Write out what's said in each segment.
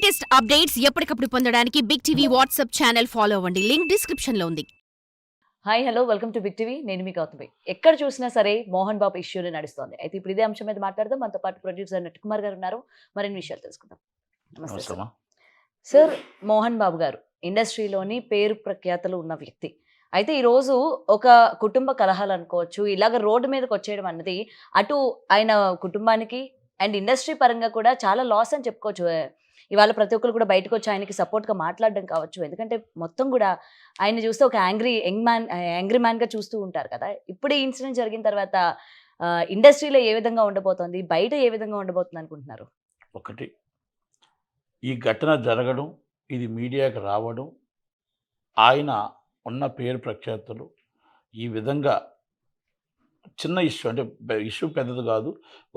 Latest updates ఎప్పటికప్పుడు పొందడానికి big TV WhatsApp channel follow అవ్వండి. లింక్ డిస్క్రిప్షన్ లో ఉంది. Hi hello welcome to big TV. నేను మీ గౌతమి. ఎక్కడ చూసినా సరే మోహన్ బాబు ఇష్యూనే నడుస్తోంది. అయితే ఇప్పుడు ఇదే అంశం మీద మాట్లాడదాం. మనతో పాటు ప్రొడ్యూసర్ నట్ కుమార్ గారు ఉన్నారు. మరిన్ని విషయాలు తెలుసుకుందాం. నమస్తే సార్. సార్, మోహన్ బాబు గారు ఇండస్ట్రీలోని పేరు ప్రఖ్యాతలు ఉన్న వ్యక్తి. అయితే ఈరోజు ఒక కుటుంబ కలహాలు అనుకోవచ్చు, ఇలాగ రోడ్డు మీదకి వచ్చేయడం అన్నది అటు ఆయన కుటుంబానికి అండ్ ఇండస్ట్రీ పరంగా కూడా చాలా లాస్ అని చెప్పుకోవచ్చు. ఇవాళ ప్రతి ఒక్కరు కూడా బయటకు వచ్చి ఆయనకి సపోర్ట్గా మాట్లాడడం కావచ్చు. ఎందుకంటే మొత్తం కూడా ఆయన చూస్తే ఒక యాంగ్రీ మ్యాన్గా చూస్తూ ఉంటారు కదా. ఇప్పుడు ఈ ఇన్సిడెంట్ జరిగిన తర్వాత ఇండస్ట్రీలో ఏ విధంగా ఉండబోతోంది, బయట ఏ విధంగా ఉండబోతుంది అనుకుంటున్నారు? ఒకటి, ఈ ఘటన జరగడం, ఇది మీడియాకి రావడం, ఆయన ఉన్న పేరు ప్రఖ్యాతులు ఈ విధంగా చిన్న ఇష్యూ, అంటే ఇష్యూ పెద్దది కాదు,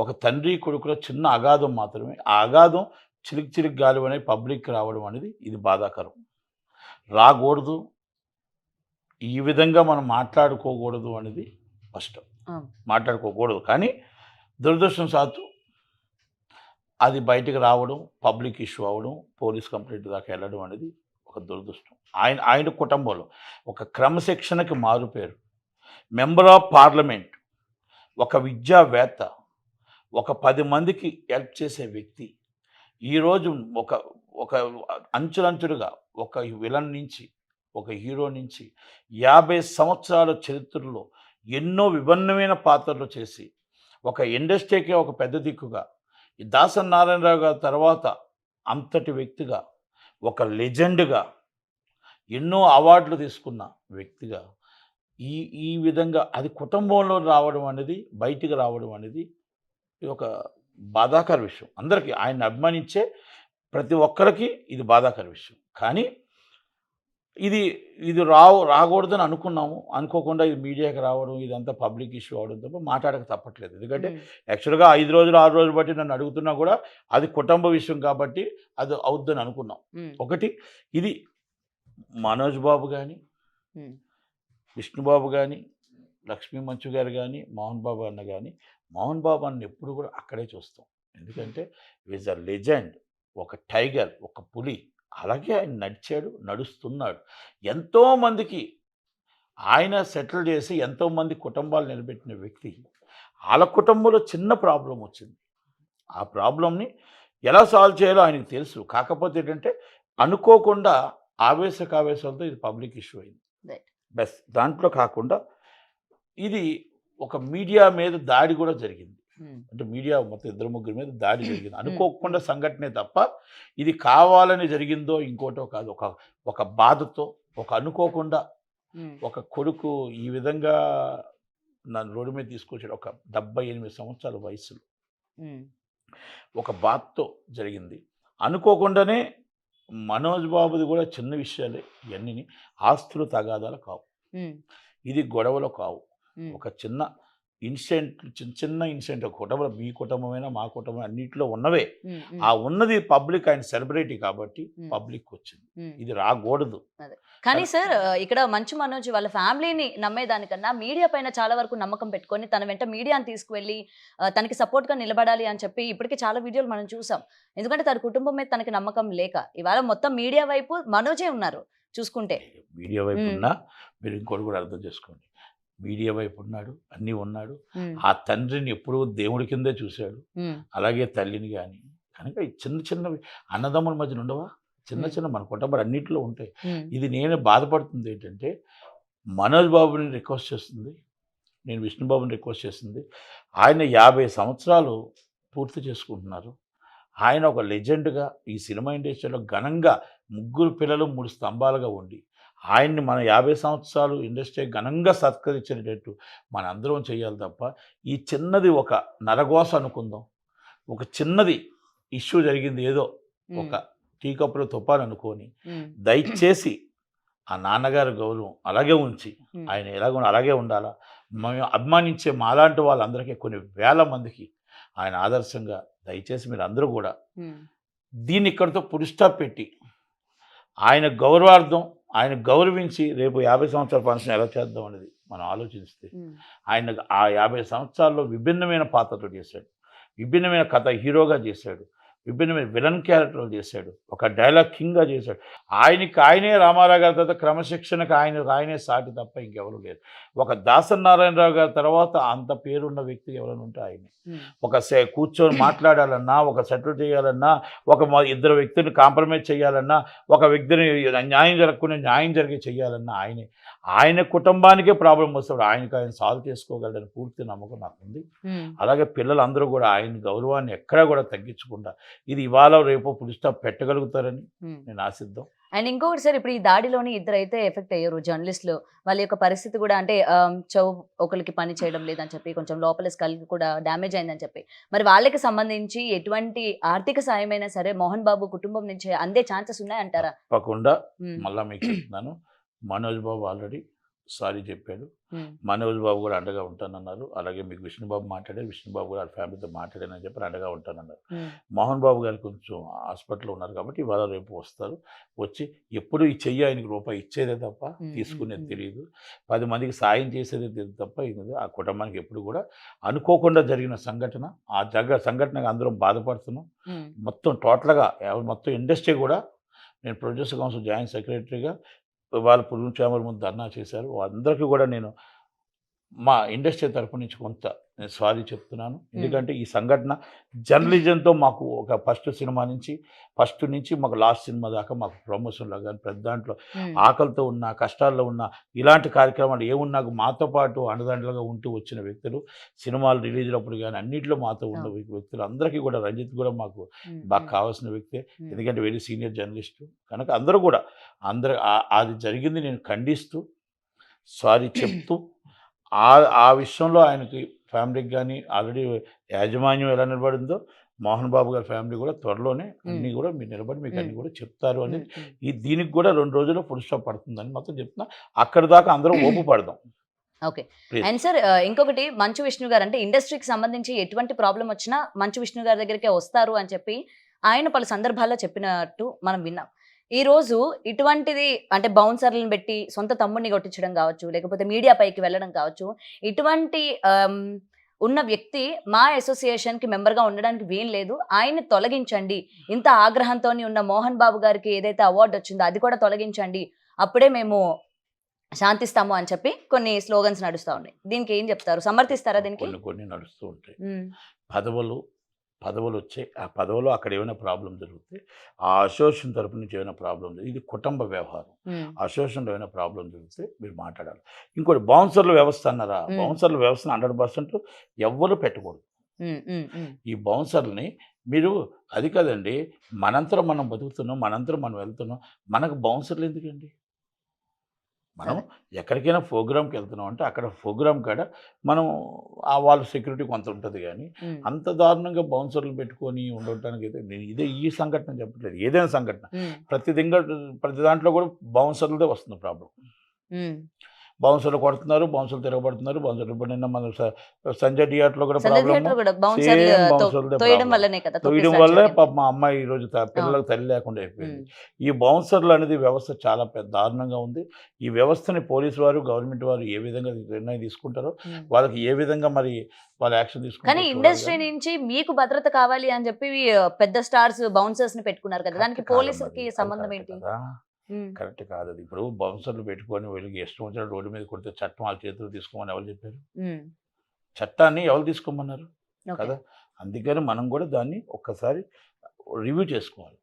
ఒక తండ్రి కొడుకులో చిన్న అగాధం మాత్రమే. ఆ అగాధం చిలికి గాలి అనేది పబ్లిక్ రావడం అనేది ఇది బాధాకరం. రాకూడదు, ఈ విధంగా మనం మాట్లాడుకోకూడదు అనేది ఫస్ట్. మాట్లాడుకోకూడదు, కానీ దురదృష్టం సాత్తు అది బయటకు రావడం, పబ్లిక్ ఇష్యూ అవ్వడం, పోలీస్ కంప్లైంట్ దాకా వెళ్ళడం అనేది ఒక దురదృష్టం. ఆయన కుటుంబంలో ఒక క్రమశిక్షణకి మారుపేరు, మెంబర్ ఆఫ్ పార్లమెంట్, ఒక విద్యావేత్త, ఒక 10 మందికి హెల్ప్ చేసే వ్యక్తి, ఈరోజు ఒక ఒక అంచులంచులుగా ఒక విలన్ నుంచి, ఒక హీరో నుంచి 50 సంవత్సరాల చరిత్రలో ఎన్నో విభిన్నమైన పాత్రలు చేసి ఒక ఇండస్ట్రీకే ఒక పెద్ద దిక్కుగా, ఈ దాసరి నారాయణరావు గారి తర్వాత అంతటి వ్యక్తిగా, ఒక లెజెండ్గా, ఎన్నో అవార్డులు తీసుకున్న వ్యక్తిగా ఈ ఈ విధంగా అది కుటుంబంలో రావడం అనేది, బయటికి రావడం అనేది ఒక బాధాకర విషయం. అందరికీ ఆయన్ని అభిమానించే ప్రతి ఒక్కరికి ఇది బాధాకర విషయం. కానీ ఇది ఇది రాకూడదని అనుకున్నాము. అనుకోకుండా ఇది మీడియాకి రావడం, ఇదంతా పబ్లిక్ ఇష్యూ అవడం తప్ప మాట్లాడక తప్పట్లేదు. ఎందుకంటే యాక్చువల్గా 5 రోజులు 6 రోజులు బట్టి నన్ను అడుగుతున్నా కూడా అది కుటుంబ విషయం కాబట్టి అది అవుద్దని అనుకున్నాం. ఒకటి, ఇది మనోజ్ బాబు కానీ, విష్ణుబాబు కానీ, లక్ష్మీ మంచు గారు కానీ, మోహన్ బాబు అన్న కానీ, మోహన్ బాబు అన్న ఎప్పుడు కూడా అక్కడే చూస్తాం. ఎందుకంటే ఈజ్ అ లెజెండ్, ఒక టైగర్, ఒక పులి. అలాగే ఆయన నడిచాడు, నడుస్తున్నాడు. ఎంతోమందికి ఆయన సెటిల్ చేసి ఎంతోమంది కుటుంబాలు నిలబెట్టిన వ్యక్తి. వాళ్ళ కుటుంబంలో చిన్న ప్రాబ్లం వచ్చింది. ఆ ప్రాబ్లంని ఎలా సాల్వ్ చేయాలో ఆయనకు తెలుసు. కాకపోతే ఏంటంటే అనుకోకుండా ఆవేశాలతో ఇది పబ్లిక్ ఇష్యూ అయింది. బస్ దాంట్లో కాకుండా ఇది ఒక మీడియా మీద దాడి కూడా జరిగింది. అంటే మీడియా మొత్తం 2-3 మీద దాడి జరిగింది. అనుకోకుండా సంఘటనే తప్ప ఇది కావాలని జరిగిందో ఇంకోటో కాదు. ఒక బాధతో, ఒక అనుకోకుండా ఒక కొడుకు ఈ విధంగా నన్ను రోడ్డు మీద తీసుకొచ్చాడు. ఒక 78 సంవత్సరాల వయసులో ఒక బాధతో జరిగింది. అనుకోకుండానే మనోజ్ బాబుది కూడా చిన్న విషయాలే ఇవన్నీ. ఆస్తులు తగాదాలు కావు, ఇది గొడవలు కావు. ఒక చిన్న ఇన్సిడెంట్, చిన్న ఇన్సిడెంట్. ఒక కుటుంబం, మీ కుటుంబమైనా మా కుటుంబం అన్నింటిలో ఉన్నవే. ఆ ఉన్నది పబ్లిక్, ఆయన సెలబ్రిటీ కాబట్టి పబ్లిక్ వచ్చింది. ఇది రాకూడదు. కానీ సార్, ఇక్కడ మంచు మనోజ్ వాళ్ళ ఫ్యామిలీని నమ్మేదానికన్నా మీడియా పైన చాలా వరకు నమ్మకం పెట్టుకొని తన వెంట మీడియాని తీసుకువెళ్ళి తనకి సపోర్ట్గా నిలబడాలి అని చెప్పి ఇప్పటికే చాలా వీడియోలు మనం చూసాం. ఎందుకంటే తన కుటుంబం మీద తనకి నమ్మకం లేక ఇవాళ మొత్తం మీడియా వైపు మనోజే ఉన్నారు చూసుకుంటే. మీడియా వైపు ఉన్నా మీరు ఇంకోటి కూడా అర్థం చేసుకోండి. మీడియా వైపు ఉన్నాడు, అన్నీ ఉన్నాడు. ఆ తండ్రిని ఎప్పుడూ దేవుడి కిందే చూశాడు, అలాగే తల్లిని కానీ. కనుక చిన్నవి అన్నదమ్ముల మధ్యన ఉండవా? చిన్న మన కుటుంబాలు అన్నింటిలో ఉంటాయి. ఇది నేను బాధపడుతుంది ఏంటంటే, మనోజ్ బాబుని రిక్వెస్ట్ చేస్తుంది, నేను విష్ణుబాబుని రిక్వెస్ట్ చేస్తుంది. ఆయన 50 సంవత్సరాలు పూర్తి చేసుకుంటున్నారు. ఆయన ఒక లెజెండ్గా ఈ సినిమా ఇండస్ట్రీలో ఘనంగా 3 పిల్లలు 3 స్తంభాలుగా ఉండి ఆయన్ని మన 50 సంవత్సరాలు ఇండస్ట్రీ ఘనంగా సత్కరించేటట్టు మన అందరం చేయాలి తప్ప, ఈ చిన్నది ఒక నరగోస అనుకుందాం. ఒక చిన్నది ఇష్యూ జరిగింది, ఏదో ఒక టీ కప్పులో తుపాను అనుకొని దయచేసి ఆ నాన్నగారి గౌరవం అలాగే ఉంచి, ఆయన ఎలాగో అలాగే ఉండాలా. మేము అభిమానించే మాలాంటి వాళ్ళందరికీ కొన్ని వేల మందికి ఆయన ఆదర్శంగా, దయచేసి మీరు అందరూ కూడా దీన్ని ఇక్కడితో పులి స్టాప్ పెట్టి ఆయన గౌరవార్థం, ఆయన గౌరవించి రేపు 50 సంవత్సరాల ఫంక్షన్ ఎలా చేద్దాం అనేది మనం ఆలోచిస్తే, ఆయన ఆ 50 సంవత్సరాల్లో విభిన్నమైన పాత్రలు చేశాడు, విభిన్నమైన కథ హీరోగా చేశాడు. విభిన్నమైన విలన్ క్యారెక్టర్లు చేశాడు, ఒక డైలాగ్ కింగ్గా చేశాడు. ఆయనే రామారావు గారి తర్వాత క్రమశిక్షణకు ఆయనే సాటి తప్ప ఇంకెవరు లేరు. ఒక దాసనారాయణరావు గారి తర్వాత అంత పేరున్న వ్యక్తి ఎవరైనా ఉంటే ఆయనే. ఒక కూర్చొని మాట్లాడాలన్నా, ఒక సెటిల్ చేయాలన్నా, ఇద్దరు వ్యక్తిని కాంప్రమైజ్ చేయాలన్నా, ఒక వ్యక్తిని న్యాయం జరగకుండా న్యాయం జరిగి చేయాలన్నా ఆయన కుటుంబానికే ప్రాబ్లం వస్తాడు, ఆయన సాల్వ్ చేసుకోగలడని పూర్తి నమ్మకం నాకు ఉంది. అలాగే పిల్లలందరూ కూడా ఆయన గౌరవాన్ని ఎక్కడా కూడా తగ్గించకుండా ఇది ఇవాళ రేపు ఫుల్ స్టాప్ పెట్టగలుగుతారని నేను ఆశిద్దాం. అండ్ ఇంకొకటి సార్, ఇప్పుడు ఈ దాడిలోని ఇద్దరు అయితే ఎఫెక్ట్ అయ్యారు జర్నలిస్టులు. వాళ్ళ యొక్క పరిస్థితి కూడా అంటే ఒకరికి పని చేయడం లేదని చెప్పి, కొంచెం లోపల స్కల్ కూడా డ్యామేజ్ అయిందని చెప్పి, మరి వాళ్ళకి సంబంధించి ఎటువంటి ఆర్థిక సాయమైనా సరే మోహన్ బాబు కుటుంబం నుంచి అందే ఛాన్సెస్ ఉన్నాయంటారా? తప్పకుండా. మళ్ళీ మీకు చెప్తున్నాను, మనోజ్ బాబు ఆల్రెడీ సారీ చెప్పాడు. మనోజ్ బాబు కూడా అండగా ఉంటానన్నారు. అలాగే మీకు విష్ణుబాబు మాట్లాడారు, విష్ణుబాబు కూడా వాళ్ళ ఫ్యామిలీతో మాట్లాడానని చెప్పి అండగా ఉంటానన్నారు. మోహన్ బాబు గారు కొంచెం హాస్పిటల్లో ఉన్నారు కాబట్టి ఇవాళ రేపు వస్తారు. వచ్చి ఎప్పుడు ఈ చెయ్యి ఆయనకి రూపాయి ఇచ్చేదే తప్ప తీసుకునేది తెలియదు, 10 మందికి సాయం చేసేది తెలియదు తప్ప ఇది ఆ కుటుంబానికి ఎప్పుడు కూడా అనుకోకుండా జరిగిన సంఘటన. ఆ సంఘటనకు అందరం బాధపడుతున్నాం. మొత్తం టోటల్గా మొత్తం ఇండస్ట్రీ కూడా, నేను ప్రొడ్యూసర్ కౌన్సిల్ జాయింట్ సెక్రటరీగా వాళ్ళు పురుగు చేమల ముందు ధర్నా చేశారు. అందరికీ కూడా నేను మా ఇండస్ట్రీ తరపు నుంచి కొంత నేను సారీ చెప్తున్నాను. ఎందుకంటే ఈ సంఘటన జర్నలిజంతో మాకు ఒక ఫస్ట్ నుంచి మాకు లాస్ట్ సినిమా దాకా మాకు ప్రమోషన్లో కానీ ప్రతి దాంట్లో ఆకలితో ఉన్న, కష్టాల్లో ఉన్న, ఇలాంటి కార్యక్రమాలు ఏమున్నా మాతో పాటు అండదండలుగా ఉంటూ వచ్చిన వ్యక్తులు, సినిమాలు రిలీజ్ అప్పుడు కానీ అన్నింటిలో మాతో ఉన్న వ్యక్తులు అందరికీ కూడా, రంజిత్ కూడా మాకు బాగా కావాల్సిన వ్యక్తే, ఎందుకంటే వెరీ సీనియర్ జర్నలిస్టు కనుక అందరూ కూడా అది జరిగింది నేను ఖండిస్తూ సారీ చెప్తూ ఆ విషయంలో ఆయనకి ఫ్యామిలీకి కానీ ఆల్రెడీ యాజమాన్యం ఎలా నిలబడిందో మోహన్ బాబు గారి ఫ్యామిలీ కూడా త్వరలోనే అన్నీ కూడా మీరు నిలబడి మీకు అన్నీ కూడా చెప్తారు అని, దీనికి కూడా 2 రోజుల్లో ఫుల్ స్టాప్ పడుతుందని మొత్తం చెప్తున్నా. అక్కడి దాకా అందరం ఓపు పడదాం. ఓకే. అండ్ సార్, ఇంకొకటి, మంచు విష్ణు గారు అంటే ఇండస్ట్రీకి సంబంధించి ఎటువంటి ప్రాబ్లం వచ్చినా మంచు విష్ణు గారి దగ్గరికే వస్తారు అని చెప్పి ఆయన పలు సందర్భాల్లో చెప్పినట్టు మనం విన్నాం. ఈ రోజు ఇటువంటిది అంటే బౌన్సర్లను పెట్టి సొంత తమ్ముడిని కొట్టించడం కావచ్చు, లేకపోతే మీడియా పైకి వెళ్ళడం కావచ్చు, ఇటువంటి ఉన్న వ్యక్తి మా అసోసియేషన్కి మెంబర్గా ఉండడానికి వీలు లేదు, ఆయన్ని తొలగించండి, ఇంత ఆగ్రహంతో ఉన్న మోహన్ బాబు గారికి ఏదైతే అవార్డు వచ్చిందో అది కూడా తొలగించండి, అప్పుడే మేము శాంతిస్తాము అని చెప్పి కొన్ని స్లోగన్స్ నడుస్తూ ఉన్నాయి. దీనికి ఏం చెప్తారు? సమర్థిస్తారా దీనికి? కొన్ని నడుస్తూ ఉంటాయి. పదవులు వచ్చాయి, ఆ పదవులో అక్కడ ఏమైనా ప్రాబ్లం జరిగితే ఆ అసోసియేషన్ తరపు నుంచి ఏమైనా ప్రాబ్లం జరిగింది, ఇది కుటుంబ వ్యవహారం, అసోసియేషన్లో ఏమైనా ప్రాబ్లం జరిగితే మీరు మాట్లాడాలి. ఇంకోటి బౌన్సర్ల వ్యవస్థ అన్నారా, బౌన్సర్ల వ్యవస్థను 100% ఎవ్వరు పెట్టకూడదు. ఈ బౌన్సర్ని మీరు అది కదండి, మనంతరం మనం బతుకుతున్నాం, మనంతరం మనం వెళ్తున్నాం, మనకు బౌన్సర్లు ఎందుకండి? మనం ఎక్కడికైనా ప్రోగ్రామ్కి వెళ్తున్నాం అంటే అక్కడ ప్రోగ్రామ్ కాడ మనం వాళ్ళ సెక్యూరిటీ కొంత ఉంటుంది, కానీ అంత దారుణంగా బౌన్సర్లు పెట్టుకొని ఉండటానికి అయితే నేను ఈ సంఘటన చెప్పట్లేదు, ఏదైనా సంఘటన ప్రతి దాంట్లో కూడా బౌన్సర్లదే వస్తుంది ప్రాబ్లం. బౌన్సర్లు కొడుతున్నారు, బౌన్సర్లు తిరగబడుతున్నారు, బౌన్సర్లు నిన్న మన సంజయ్ థియేటర్లో కూడా తోయడం వల్లే మా అమ్మాయి ఈరోజు పిల్లలకు తల్లి లేకుండా అయిపోయింది. ఈ బౌన్సర్లు అనేది వ్యవస్థ చాలా పెద్ద దారుణంగా ఉంది. ఈ వ్యవస్థని పోలీసు వారు, గవర్నమెంట్ వారు ఏ విధంగా నిర్ణయం తీసుకుంటారో, వాళ్ళకి ఏ విధంగా మరి వాళ్ళు యాక్షన్ తీసుకుంటారు. కానీ ఇండస్ట్రీ నుంచి మీకు భద్రత కావాలి అని చెప్పి పెద్ద స్టార్స్ బౌన్సర్స్ ని పెట్టుకున్నారు కదా, దానికి పోలీసులకి సంబంధం ఏంటి? కరెక్ట్ కాదు అది. ఇప్పుడు బౌన్సర్లు పెట్టుకొని వీళ్ళకి ఇష్టం వచ్చిన రోడ్డు మీద కొడితే చట్టం వాళ్ళ చేతులు తీసుకోమని ఎవరు చెప్పారు? చట్టాన్ని ఎవరు తీసుకోమన్నారు కదా. అందుకని మనం కూడా దాన్ని ఒక్కసారి రివ్యూ చేసుకోవాలి.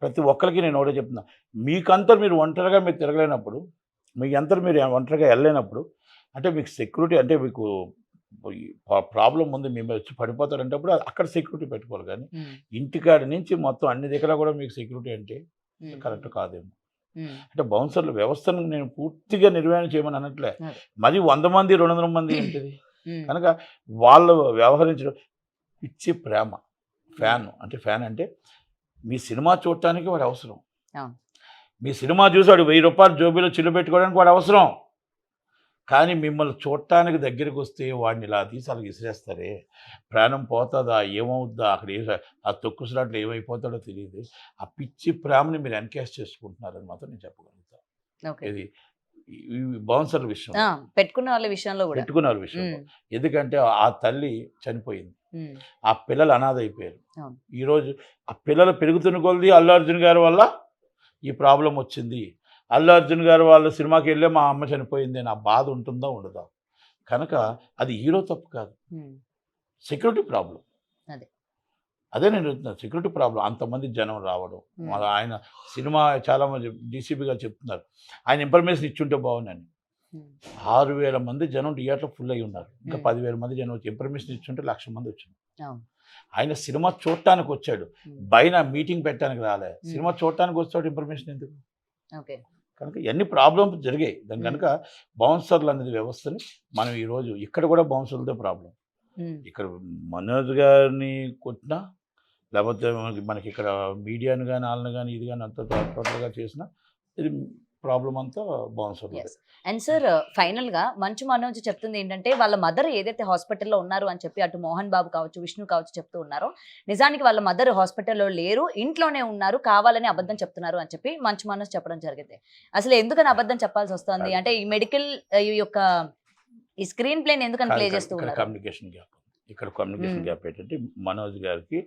ప్రతి ఒక్కరికి నేను ఒకటే చెప్తున్నా, మీకంతా మీరు ఒంటరిగా మీరు తిరగలేనప్పుడు, మీరు ఒంటరిగా వెళ్ళలేనప్పుడు, అంటే మీకు సెక్యూరిటీ అంటే మీకు ప్రాబ్లం ఉంది, మేము వచ్చి పడిపోతారంటప్పుడు అక్కడ సెక్యూరిటీ పెట్టుకోవాలి. కానీ ఇంటికాడి నుంచి మొత్తం అన్ని దగ్గర కూడా మీకు సెక్యూరిటీ అంటే కరెక్ట్ కాదేమో. అంటే బౌన్సర్ల వ్యవస్థను నేను పూర్తిగా నిర్వహణ చేయమని అనట్లే, మరి 100 మంది 200 మంది ఏంటిది కనుక వాళ్ళు వ్యవహరించడం పిచ్చి ప్రేమ. ఫ్యాన్ అంటే మీ సినిమా చూడటానికి వాడు అవసరం, మీ సినిమా చూసి వాడు 1000 రూపాయలు జోబీలో చిల్లు పెట్టుకోవడానికి వాడు అవసరం, కానీ మిమ్మల్ని చూడటానికి దగ్గరికి వస్తే వాడిని ఇలా తీసి అలా విసిరేస్తారే, ప్రాణం పోతుందా, ఏమవుద్దా, అక్కడ ఆ తొక్కుసలాట్లు ఏమైపోతాడో తెలియదు. ఆ పిచ్చి ప్రేమని మీరు ఎన్కాష్ చేసుకుంటున్నారని మాత్రం నేను చెప్పగలుగుతాను. ఇది బౌన్సర్ల విషయం, పెట్టుకున్న వాళ్ళ విషయంలో. ఎందుకంటే ఆ తల్లి చనిపోయింది, ఉమ్, ఆ పిల్లలు అనాథ అయిపోయారు. అవును. ఈరోజు ఆ పిల్లలు పెరుగుతున్న కొలది అల్లు అర్జున్ గారి వల్ల ఈ ప్రాబ్లం వచ్చింది. అల్లు అర్జున్ గారు వాళ్ళ సినిమాకి వెళ్ళే మా అమ్మ చనిపోయింది నా బాధ ఉంటుందా ఉండదా? కనుక అది హీరో తప్పు కాదు, ఉమ్, సెక్యూరిటీ ప్రాబ్లం. అదే. అదే నేను చెప్తున్నా, సెక్యూరిటీ ప్రాబ్లం. అంతమంది జనం రావడం, ఉమ్, మళ్ళీ ఆయన సినిమా చాలామంది డీసీపీ గారు చెప్తున్నారు ఆయన ఇన్ఫర్మేషన్ ఇచ్చుంటే బాగుందని. ఉమ్, 6,000 మంది జనం థియేటర్ ఫుల్ అయ్యి ఉన్నారు. ఇంకా 10,000 మంది జనం వచ్చి ఇన్ఫర్మేషన్ ఇచ్చుంటే 1,00,000 మంది వచ్చింది. అవును. ఆయన సినిమా చూడటానికి వచ్చాడు, ఉమ్, బయట మీటింగ్ పెట్టడానికి రాలే. సినిమా చూడటానికి వచ్చాడు, ఇన్ఫర్మేషన్ ఎందుకు? ఓకే. కనుక ఎన్ని ప్రాబ్లమ్స్ జరిగాయి. దాని కనుక బౌన్సర్లు అనేది వ్యవస్థని మనం ఈరోజు ఇక్కడ కూడా బౌన్సర్లతో ప్రాబ్లం. ఉమ్, ఇక్కడ మనోజ్ గారిని కొట్టినా, లేకపోతే మనకి ఇక్కడ మీడియాని కానీ వాళ్ళని కానీ ఇది కానీ అంత టోటల్గా చేసినా ఇది ప్రాబ్లం అంతా బౌన్సర్లు. yes. అండ్ సార్ ఫైనల్ గా మంచు మనోజ్ చెప్తుంది ఏంటంటే వాళ్ళ మదర్ ఏదైతే హాస్పిటల్లో ఉన్నారు అని చెప్పి అటు మోహన్ బాబు కావచ్చు విష్ణు కావచ్చు చెప్తూ ఉన్నారో, నిజానికి వాళ్ళ మదర్ హాస్పిటల్లో లేరు, ఇంట్లోనే ఉన్నారు, కావాలని అబద్ధం చెప్తున్నారు అని చెప్పి మంచు మనోజ్ చెప్పడం జరిగింది. అసలు ఎందుకని అబద్ధం చెప్పాల్సి వస్తుంది? అంటే ఈ మెడికల్ ఈ యొక్క ఈ స్క్రీన్ ప్లేని ఎందుకని ప్లే చేస్తూ ఇక్కడ ఉన్నారు? Communication gap. ఇక్కడ కమ్యూనికేషన్ గ్యాప్ ఏంటంటే మనోజ్ గారికి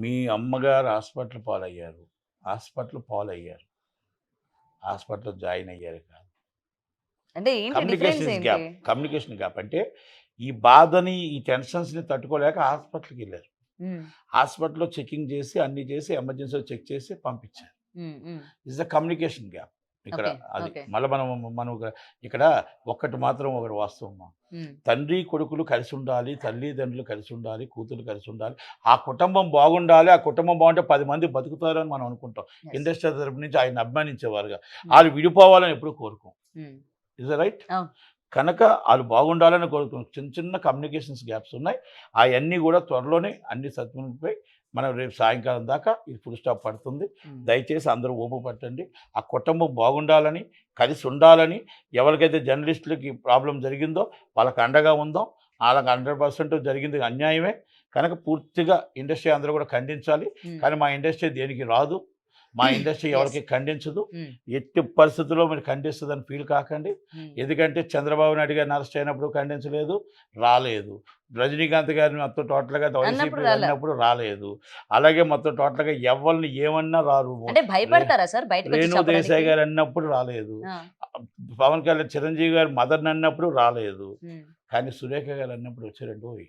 మీ అమ్మగారు హాస్పిటల్ పాలయ్యారు, హాస్పిటల్లో జాయిన్ అయ్యారు కాదు. అంటే ఏంటి డిఫరెన్స్ ఏంటి? కమ్యూనికేషన్ గ్యాప్ అంటే ఈ బాధని ఈ టెన్షన్స్ని తట్టుకోలేక హాస్పిటల్కి వెళ్ళారు. ఉమ్, హాస్పిటల్లో చెకింగ్ చేసి అన్ని చేసి ఎమర్జెన్సీలో చెక్ చేసి పంపించారు. ఉమ్, ఉమ్, ఇస్ ద కమ్యూనికేషన్ గ్యాప్ ఇక్కడ. Okay, అది okay. మళ్ళీ మనం ఇక్కడ ఒకటి వాస్తవం, ఉమ్, తండ్రి కొడుకులు కలిసి ఉండాలి, తల్లిదండ్రులు కలిసి ఉండాలి, కూతురు కలిసి ఉండాలి, ఆ కుటుంబం బాగుండాలి, ఆ కుటుంబం బాగుంటే 10 మంది బతుకుతారు అని మనం అనుకుంటాం. yes. ఇండస్ట్రీ తరపు నుంచి ఆయన అభిమానించేవారుగా వాళ్ళు విడిపోవాలని ఎప్పుడు కోరుకోం. ఉమ్, ఇస్ రైట్? అవును. కనుక వాళ్ళు బాగుండాలని కోరుకున్నాం. చిన్న చిన్న కమ్యూనికేషన్స్ గ్యాప్స్ ఉన్నాయి, అవన్నీ కూడా త్వరలోనే అన్ని సత్వనిపోయి మనం రేపు సాయంకాలం దాకా ఇది ఫుల్ స్టాప్ పడుతుంది. ఉమ్, దయచేసి అందరూ ఓపు పట్టండి. ఆ కుటుంబం బాగుండాలని, కలిసి ఉండాలని, ఎవరికైతే జర్నలిస్టులకి ప్రాబ్లం జరిగిందో వాళ్ళకి అండగా ఉందాం. వాళ్ళకి 100% జరిగింది అన్యాయమే. కనుక పూర్తిగా ఇండస్ట్రీ అందరూ కూడా ఖండించాలి. ఉమ్, కానీ మా ఇండస్ట్రీ దేనికి రాదు, మా ఇండస్ట్రీ ఎవరికి ఖండించదు. ఉమ్, ఎట్టి పరిస్థితుల్లో మీరు ఖండిస్తుందని ఫీల్ కాకండి. ఉమ్, ఎందుకంటే చంద్రబాబు నాయుడు గారిని అరెస్ట్ అయినప్పుడు ఖండించలేదు, రాలేదు. రజనీకాంత్ గారిని మొత్తం టోటల్గా వైసీపీ అన్నప్పుడు రాలేదు. అలాగే మొత్తం టోటల్గా ఎవరిని ఏమన్నా రారు. అంటే భయపడతారా సార్ బయటకు వచ్చి రేణు చెప్పడానికి? దేశాయ్ గారు అన్నప్పుడు రాలేదు. ఆ, పవన్ కళ్యాణ్ చిరంజీవి గారు మదర్ని అన్నప్పుడు రాలేదు. ఉమ్, కానీ సురేఖ గారు అన్నప్పుడు వచ్చారండి.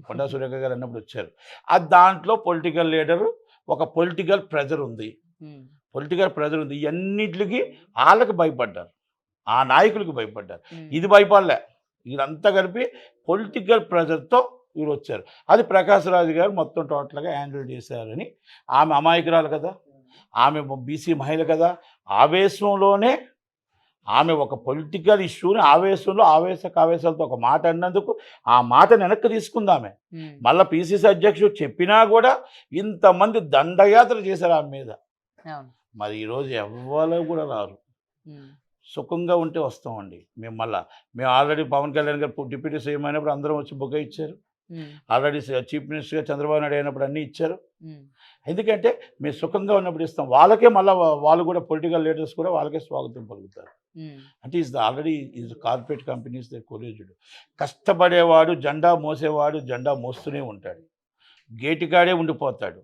కొండా సురేఖ గారు అన్నప్పుడు వచ్చారు. ఆ దాంట్లో పొలిటికల్ లీడరు, ఒక పొలిటికల్ ప్రెజర్ ఉంది, ఉమ్, ఇవన్నిటికి వాళ్ళకి భయపడ్డారు, ఆ నాయకులకి భయపడ్డారు. ఉమ్, ఇది భయపడలే, ఇదంతా కలిపి పొలిటికల్ ప్రెజర్తో వీళ్ళు వచ్చారు. అది ప్రకాష్ రాజు గారు మొత్తం టోటల్గా హ్యాండిల్ చేశారని. ఆమె అమాయకురాలు కదా, ఆమె బీసీ మహిళ కదా, ఆవేశంలోనే ఆమె ఒక పొలిటికల్ ఇష్యూని ఆవేశాలతో ఒక మాట అన్నందుకు ఆ మాటను వెనక్కి తీసుకుందామె. ఉమ్, మళ్ళీ పిసిసి అధ్యక్షుడు చెప్పినా కూడా ఇంతమంది దండయాత్ర చేశారు ఆమె మీద. అవును. మరి ఈరోజు ఎవ్వరు కూడా రారు. ఉమ్, సుఖంగా ఉంటే వస్తామండి. మేము ఆల్రెడీ పవన్ కళ్యాణ్ గారు డిప్యూటీ సీఎం అయినప్పుడు అందరం వచ్చి బొగ్గ ఇచ్చారు. ఉమ్, ఆల్రెడీ చీఫ్ మినిస్టర్గా చంద్రబాబు నాయుడు అయినప్పుడు అన్నీ ఇచ్చారు. ఉమ్, ఎందుకంటే మేము సుఖంగా ఉన్నప్పుడు ఇస్తాం. వాళ్ళకే మళ్ళీ వాళ్ళు కూడా పొలిటికల్ లీడర్స్ కూడా వాళ్ళకే స్వాగతం పలుకుతారు. ఉమ్, అంటే ఆల్రెడీ కార్పొరేట్ కంపెనీస్ కొలేజుడు. కష్టపడేవాడు, జెండా మోసేవాడు జెండా మోస్తూనే ఉంటాడు, గేటుకాడే ఉండిపోతాడు.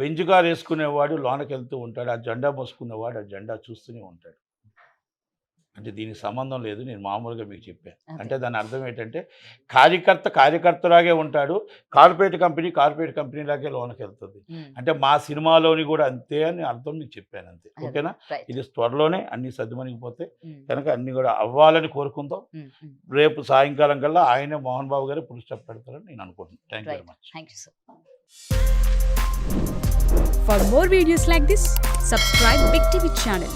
బెంచ్ కార్ వేసుకునేవాడు లోనకి వెళ్తూ ఉంటాడు, ఆ జెండా మోసుకునేవాడు ఆ జెండా చూస్తూనే ఉంటాడు. అంటే దీనికి సంబంధం లేదు, నేను మామూలుగా మీకు చెప్పాను. అంటే దాని అర్థం ఏంటంటే కార్యకర్తలాగే ఉంటాడు, కార్పొరేట్ కంపెనీలాగే లోనకి వెళ్తుంది. ఉమ్, అంటే మా సినిమాలోని కూడా అంతే అని అర్థం మీకు చెప్పాను, అంతే. ఓకేనా? right. ఇది త్వరలోనే అన్ని సర్దుమణిగిపోతే ఉమ్, కనుక అన్ని కూడా అవ్వాలని కోరుకుందాం. ఉమ్, ఉమ్, రేపు సాయంకాలం కల్లా ఆయనే మోహన్ బాబు గారు ఫుల్ స్టాప్ పెడతారని నేను అనుకుంటున్నాను. Thank you very much. Thank you sir. For more videos like this, subscribe Big TV channel.